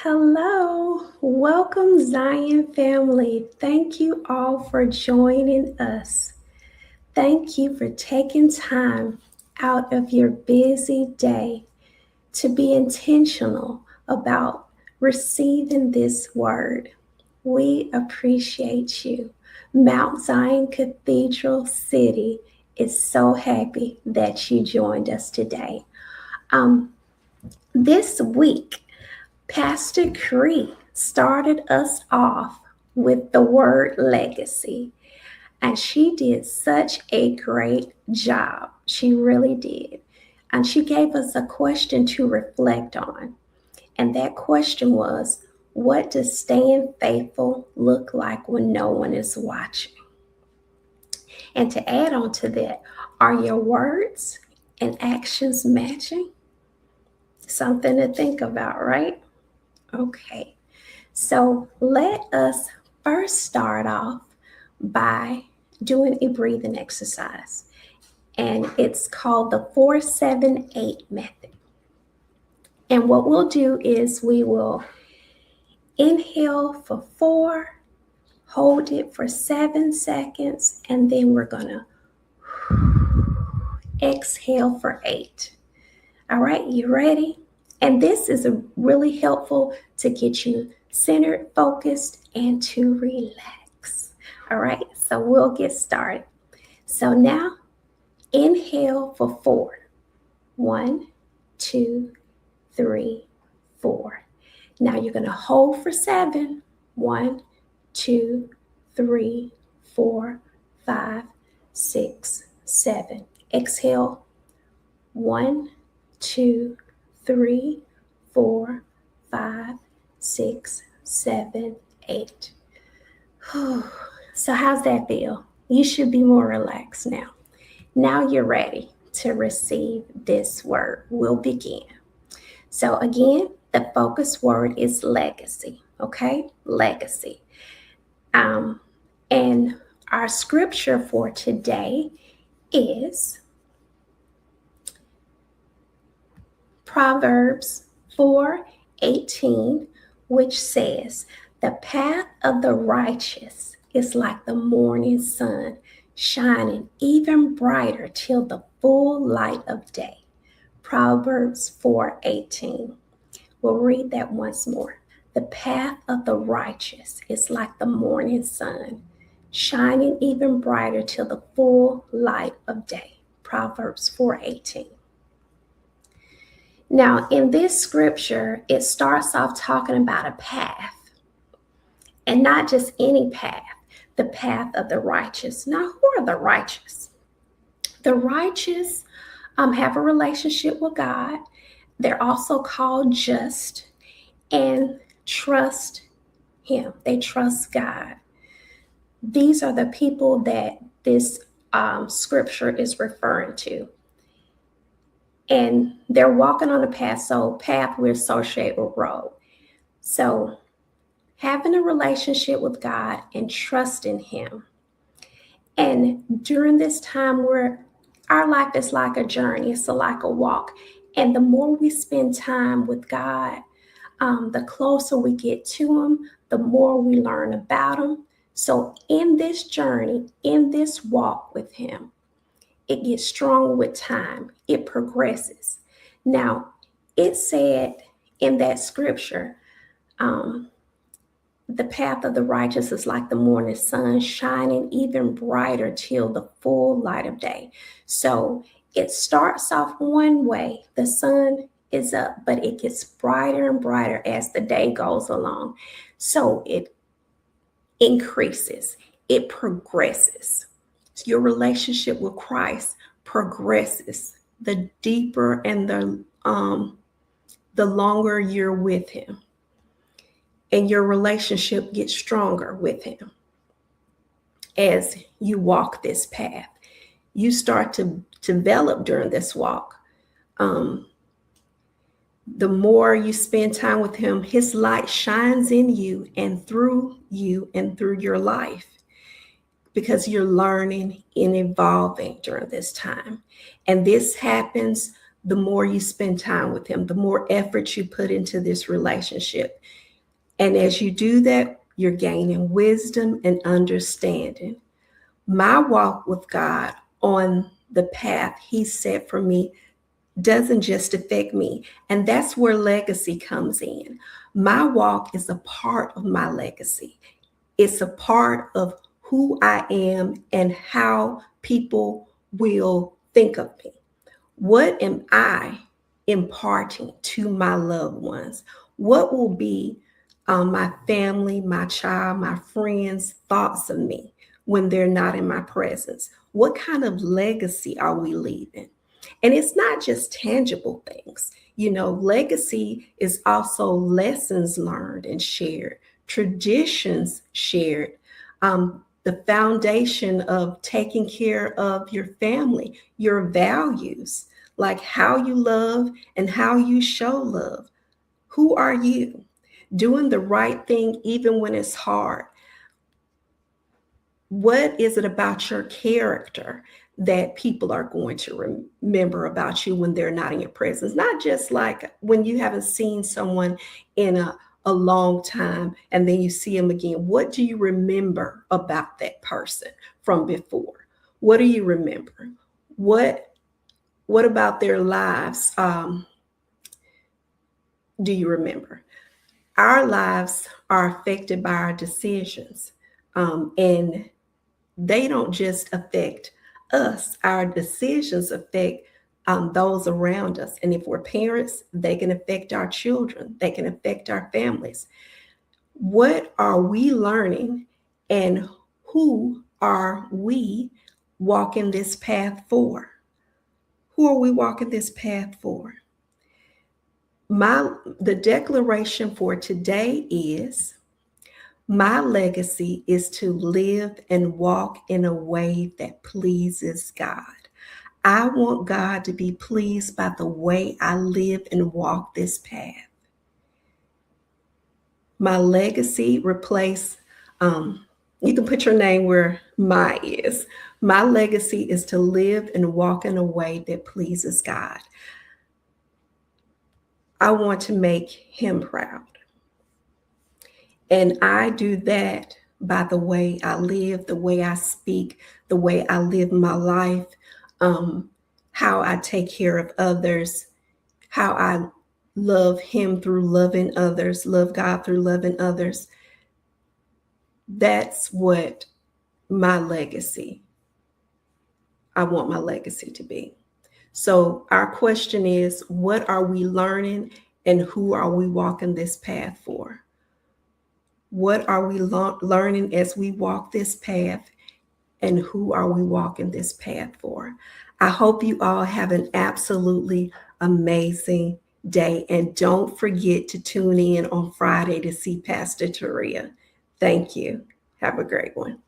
Hello, welcome Zion family. Thank you all for joining us. Thank you for taking time out of your busy day to be intentional about receiving this word. We appreciate you. Mount Zion Cathedral City is so happy that you joined us today. This week, Pastor Cree started us off with the word legacy, and she did such a great job. She really did. And she gave us a question to reflect on. And that question was, what does staying faithful look like when no one is watching? And to add on to that, are your words and actions matching? Something to think about, right? Okay, so let us first start off by doing a breathing exercise, and it's called the 4-7-8 method. And what we'll do is we will inhale for 4, hold it for 7 seconds, and then we're going to exhale for 8. All right, you ready? And this is really helpful to get you centered, focused, and to relax. All right, so we'll get started. So now inhale for 4. 1, 2, 3, 4. Now you're going to hold for 7. 1, 2, 3, 4, 5, 6, 7. Exhale. 1, 2, 3, 4, 5, 6, 7, 8. So how's that feel? You should be more relaxed now. Now you're ready to receive this word. We'll begin. So again, the focus word is legacy. Okay, legacy. And our scripture for today is Proverbs 4:18, which says, "The path of the righteous is like the morning sun, shining even brighter till the full light of day." Proverbs 4:18. We'll read that once more. The path of the righteous is like the morning sun, shining even brighter till the full light of day. Proverbs 4:18. Now, in this scripture, it starts off talking about a path, and not just any path, the path of the righteous. Now, who are the righteous? The righteous have a relationship with God. They're also called just and trust Him. They trust God. These are the people that this scripture is referring to. And they're walking on a path. So path we associate with road. So having a relationship with God and trusting Him. And during this time where our life is like a journey, it's like a walk. And the more we spend time with God, the closer we get to Him, the more we learn about Him. So in this journey, in this walk with Him, it gets stronger with time. It progresses. Now, it said in that scripture, the path of the righteous is like the morning sun, shining even brighter till the full light of day. So it starts off one way. The sun is up, but it gets brighter and brighter as the day goes along. So it increases. It progresses. Your relationship with Christ progresses the deeper and the longer you're with Him, and your relationship gets stronger with Him. As you walk this path, you start to develop during this walk. The more you spend time with Him, His light shines in you and through your life, because you're learning and evolving during this time. And this happens the more you spend time with him, the more effort you put into this relationship. And as you do that, you're gaining wisdom and understanding. My walk with God on the path he set for me doesn't just affect me. And that's where legacy comes in. My walk is a part of my legacy. It's a part of who I am and how people will think of me. What am I imparting to my loved ones? What will be my family, my child, my friends' thoughts of me when they're not in my presence? What kind of legacy are we leaving? And it's not just tangible things. Legacy is also lessons learned and shared, traditions shared, the foundation of taking care of your family, your values, like how you love and how you show love. Who are you? Doing the right thing even when it's hard. What is it about your character that people are going to remember about you when they're not in your presence? Not just like when you haven't seen someone in a long time and then you see them again. What do you remember about that person from before? What do you remember? What about their lives do you remember? Our lives are affected by our decisions, and they don't just affect us. Our decisions affect those around us. And if we're parents, they can affect our children. They can affect our families. What are we learning, and who are we walking this path for? Who are we walking this path for? The declaration for today is, my legacy is to live and walk in a way that pleases God. I want God to be pleased by the way I live and walk this path. My legacy replace, you can put your name where my is. My legacy is to live and walk in a way that pleases God. I want to make him proud. And I do that by the way I live, the way I speak, the way I live my life, how I take care of others, how I love him through loving others, love God through loving others. That's what I want my legacy to be. So our question is, what are we learning and who are we walking this path for? What are we learning as we walk this path, and who are we walking this path for? I hope you all have an absolutely amazing day, and don't forget to tune in on Friday to see Pastor Taria. Thank you. Have a great one.